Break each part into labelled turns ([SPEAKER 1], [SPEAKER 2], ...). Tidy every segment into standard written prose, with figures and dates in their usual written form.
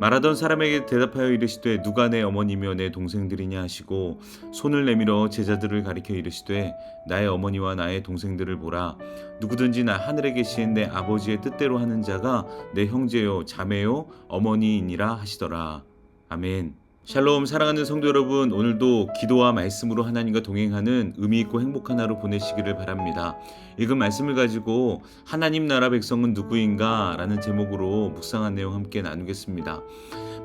[SPEAKER 1] 말하던 사람에게 대답하여 이르시되 누가 내 어머니며 내 동생들이냐 하시고 손을 내밀어 제자들을 가리켜 이르시되 나의 어머니와 나의 동생들을 보라. 누구든지 나 하늘에 계신 내 아버지의 뜻대로 하는 자가 내 형제요 자매요 어머니이니라 하시더라. 아멘. 샬롬. 사랑하는 성도 여러분, 오늘도 기도와 말씀으로 하나님과 동행하는 의미있고 행복한 하루 보내시기를 바랍니다. 읽은 말씀을 가지고 하나님 나라 백성은 누구인가? 라는 제목으로 묵상한 내용 함께 나누겠습니다.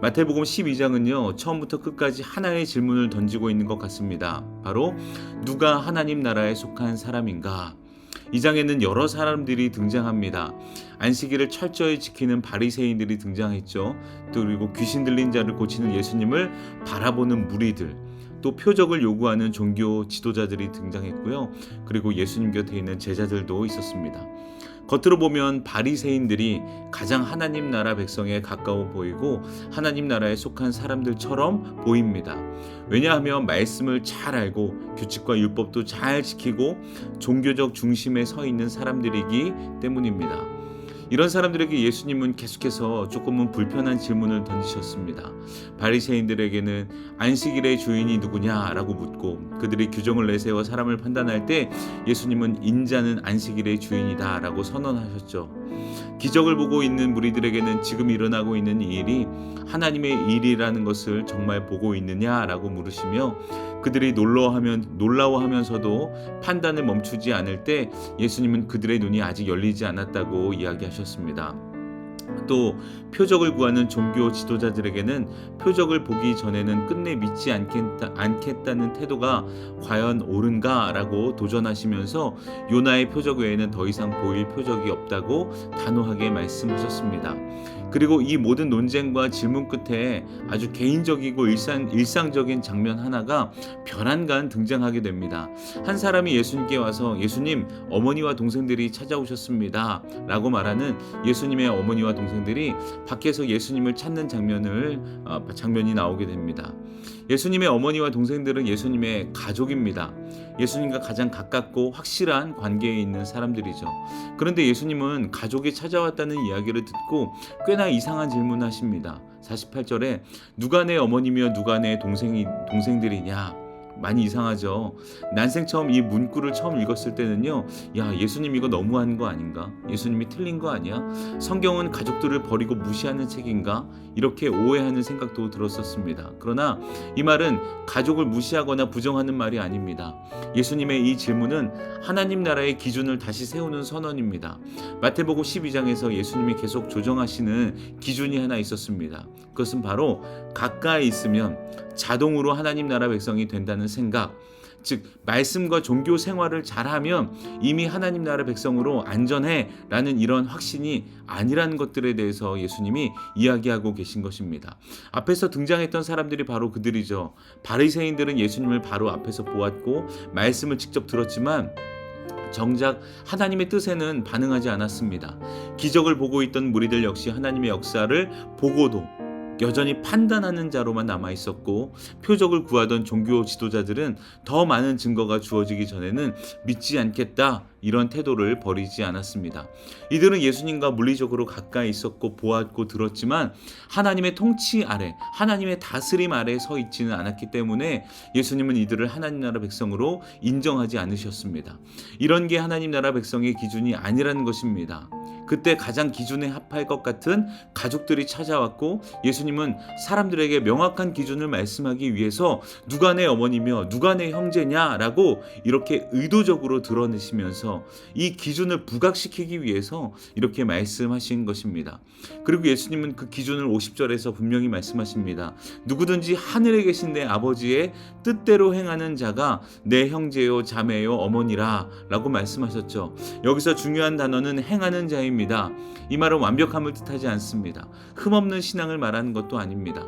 [SPEAKER 1] 마태복음 12장은요 처음부터 끝까지 하나의 질문을 던지고 있는 것 같습니다. 바로 누가 하나님 나라에 속한 사람인가? 이 장에는 여러 사람들이 등장합니다. 안식일을 철저히 지키는 바리새인들이 등장했죠. 또 그리고 귀신 들린 자를 고치는 예수님을 바라보는 무리들, 또 표적을 요구하는 종교 지도자들이 등장했고요. 그리고 예수님 곁에 있는 제자들도 있었습니다. 겉으로 보면 바리새인들이 가장 하나님 나라 백성에 가까워 보이고 하나님 나라에 속한 사람들처럼 보입니다. 왜냐하면 말씀을 잘 알고 규칙과 율법도 잘 지키고 종교적 중심에 서 있는 사람들이기 때문입니다. 이런 사람들에게 예수님은 계속해서 조금은 불편한 질문을 던지셨습니다. 바리새인들에게는 안식일의 주인이 누구냐라고 묻고 그들이 규정을 내세워 사람을 판단할 때 예수님은 인자는 안식일의 주인이다라고 선언하셨죠. 기적을 보고 있는 무리들에게는 지금 일어나고 있는 이 일이 하나님의 일이라는 것을 정말 보고 있느냐라고 물으시며 그들이 놀라워하면서도 판단을 멈추지 않을 때 예수님은 그들의 눈이 아직 열리지 않았다고 이야기하셨습니다. 또 표적을 구하는 종교 지도자들에게는 표적을 보기 전에는 끝내 믿지 않겠다는 태도가 과연 옳은가라고 도전하시면서 요나의 표적 외에는 더 이상 보일 표적이 없다고 단호하게 말씀하셨습니다. 그리고 이 모든 논쟁과 질문 끝에 아주 개인적이고 일상적인 장면 하나가 별안간 등장하게 됩니다. 한 사람이 예수님께 와서 예수님, 어머니와 동생들이 찾아오셨습니다 라고 말하는 예수님의 어머니와 동생들이 밖에서 예수님을 찾는 장면이 나오게 됩니다. 예수님의 어머니와 동생들은 예수님의 가족입니다. 예수님과 가장 가깝고 확실한 관계에 있는 사람들이죠. 그런데 예수님은 가족이 찾아왔다는 이야기를 듣고 꽤나 이상한 질문을 하십니다. 48절에 누가 내 어머니며 누가 내 동생들이냐? 많이 이상하죠. 난생 처음 이 문구를 처음 읽었을 때는요, 야, 예수님 이거 너무한 거 아닌가? 예수님이 틀린 거 아니야? 성경은 가족들을 버리고 무시하는 책인가? 이렇게 오해하는 생각도 들었었습니다. 그러나 이 말은 가족을 무시하거나 부정하는 말이 아닙니다. 예수님의 이 질문은 하나님 나라의 기준을 다시 세우는 선언입니다. 마태복음 12장에서 예수님이 계속 조정하시는 기준이 하나 있었습니다. 그것은 바로 가까이 있으면 자동으로 하나님 나라 백성이 된다는 생각, 즉 말씀과 종교 생활을 잘하면 이미 하나님 나라 백성으로 안전해 라는 이런 확신이 아니라는 것들에 대해서 예수님이 이야기하고 계신 것입니다. 앞에서 등장했던 사람들이 바로 그들이죠. 바리새인들은 예수님을 바로 앞에서 보았고 말씀을 직접 들었지만 정작 하나님의 뜻에는 반응하지 않았습니다. 기적을 보고 있던 무리들 역시 하나님의 역사를 보고도 여전히 판단하는 자로만 남아있었고 표적을 구하던 종교 지도자들은 더 많은 증거가 주어지기 전에는 믿지 않겠다 이런 태도를 버리지 않았습니다. 이들은 예수님과 물리적으로 가까이 있었고 보았고 들었지만 하나님의 통치 아래, 하나님의 다스림 아래 서 있지는 않았기 때문에 예수님은 이들을 하나님 나라 백성으로 인정하지 않으셨습니다. 이런 게 하나님 나라 백성의 기준이 아니라는 것입니다. 그때 가장 기준에 합할 것 같은 가족들이 찾아왔고 예수님은 사람들에게 명확한 기준을 말씀하기 위해서 누가 내 어머니며 누가 내 형제냐라고 이렇게 의도적으로 드러내시면서 이 기준을 부각시키기 위해서 이렇게 말씀하신 것입니다. 그리고 예수님은 그 기준을 50절에서 분명히 말씀하십니다. 누구든지 하늘에 계신 내 아버지의 뜻대로 행하는 자가 내 형제요 자매요 어머니라 라고 말씀하셨죠. 여기서 중요한 단어는 행하는 자입니다. 이 말은 완벽함을 뜻하지 않습니다. 흠없는 신앙을 말하는 것도 아닙니다.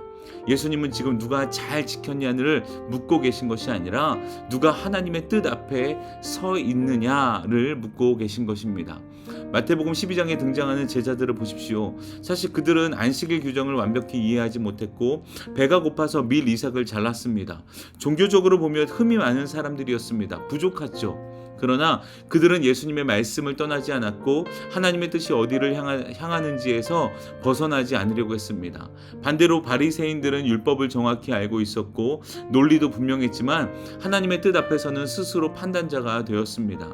[SPEAKER 1] 예수님은 지금 누가 잘 지켰냐를 묻고 계신 것이 아니라 누가 하나님의 뜻 앞에 서 있느냐를 묻고 계신 것입니다. 마태복음 12장에 등장하는 제자들을 보십시오. 사실 그들은 안식일 규정을 완벽히 이해하지 못했고 배가 고파서 밀 이삭을 잘랐습니다. 종교적으로 보면 흠이 많은 사람들이었습니다. 부족했죠. 그러나 그들은 예수님의 말씀을 떠나지 않았고 하나님의 뜻이 어디를 향하는지에서 벗어나지 않으려고 했습니다. 반대로 바리새인들은 율법을 정확히 알고 있었고 논리도 분명했지만 하나님의 뜻 앞에서는 스스로 판단자가 되었습니다.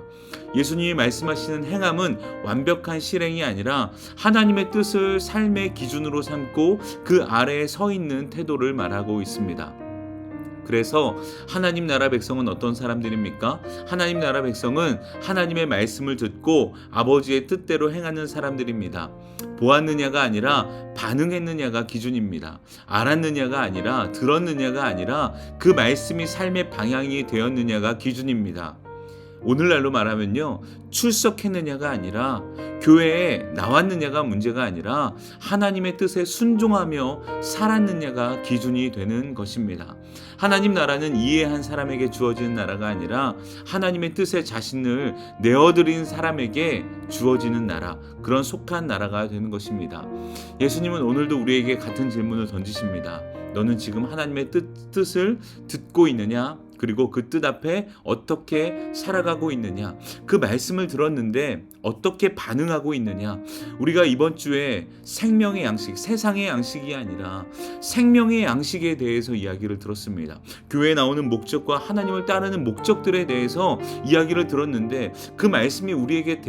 [SPEAKER 1] 예수님이 말씀하시는 행함은 완벽한 실행이 아니라 하나님의 뜻을 삶의 기준으로 삼고 그 아래에 서 있는 태도를 말하고 있습니다. 그래서 하나님 나라 백성은 어떤 사람들입니까? 하나님 나라 백성은 하나님의 말씀을 듣고 아버지의 뜻대로 행하는 사람들입니다. 보았느냐가 아니라 반응했느냐가 기준입니다. 알았느냐가 아니라 들었느냐가 아니라 그 말씀이 삶의 방향이 되었느냐가 기준입니다. 오늘날로 말하면요, 출석했느냐가 아니라 교회에 나왔느냐가 문제가 아니라 하나님의 뜻에 순종하며 살았느냐가 기준이 되는 것입니다. 하나님 나라는 이해한 사람에게 주어지는 나라가 아니라 하나님의 뜻에 자신을 내어드린 사람에게 주어지는 나라, 그런 속한 나라가 되는 것입니다. 예수님은 오늘도 우리에게 같은 질문을 던지십니다. 너는 지금 하나님의 뜻을 듣고 있느냐? 그리고 그 뜻 앞에 어떻게 살아가고 있느냐? 그 말씀을 들었는데 어떻게 반응하고 있느냐? 우리가 이번 주에 생명의 양식, 세상의 양식이 아니라 생명의 양식에 대해서 이야기를 들었습니다. 교회에 나오는 목적과 하나님을 따르는 목적들에 대해서 이야기를 들었는데 그 말씀이 우리에게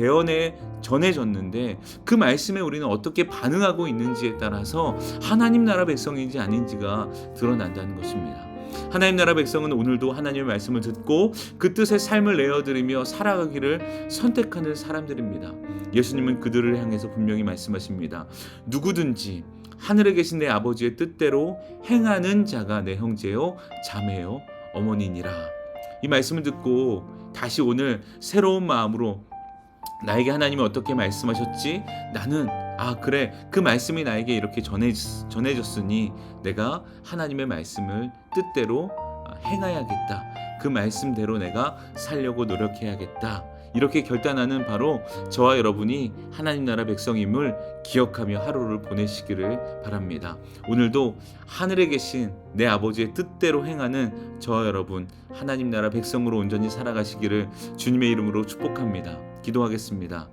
[SPEAKER 1] 전해졌는데 그 말씀에 우리는 어떻게 반응하고 있는지에 따라서 하나님 나라 백성인지 아닌지가 드러난다는 것입니다. 하나님 나라 백성은 오늘도 하나님의 말씀을 듣고 그 뜻의 삶을 내어드리며 살아가기를 선택하는 사람들입니다. 예수님은 그들을 향해서 분명히 말씀하십니다. 누구든지 하늘에 계신 내 아버지의 뜻대로 행하는 자가 내 형제요 자매요 어머니니라. 이 말씀을 듣고 다시 오늘 새로운 마음으로 나에게 하나님이 어떻게 말씀하셨지? 나는 그래, 그 말씀이 나에게 이렇게 전해졌으니 내가 하나님의 말씀을 뜻대로 행해야겠다. 그 말씀대로 내가 살려고 노력해야겠다. 이렇게 결단하는 바로 저와 여러분이 하나님 나라 백성임을 기억하며 하루를 보내시기를 바랍니다. 오늘도 하늘에 계신 내 아버지의 뜻대로 행하는 저와 여러분 하나님 나라 백성으로 온전히 살아가시기를 주님의 이름으로 축복합니다. 기도하겠습니다.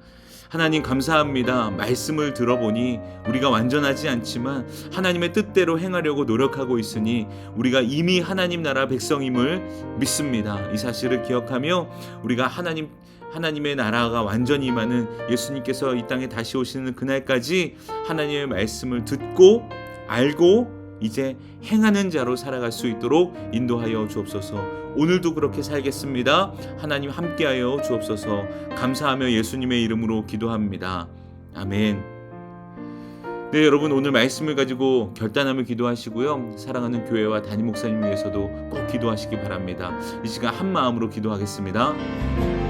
[SPEAKER 1] 하나님 감사합니다. 말씀을 들어보니 우리가 완전하지 않지만 하나님의 뜻대로 행하려고 노력하고 있으니 우리가 이미 하나님 나라 백성임을 믿습니다. 이 사실을 기억하며 우리가 하나님의 나라가 완전히 임하는 예수님께서 이 땅에 다시 오시는 그날까지 하나님의 말씀을 듣고 알고 이제 행하는 자로 살아갈 수 있도록 인도하여 주옵소서. 오늘도 그렇게 살겠습니다. 하나님 함께하여 주옵소서. 감사하며 예수님의 이름으로 기도합니다. 아멘. 네, 여러분 오늘 말씀을 가지고 결단하며 기도하시고요. 사랑하는 교회와 담임 목사님 위해서도 꼭 기도하시기 바랍니다. 이 시간 한 마음으로 기도하겠습니다.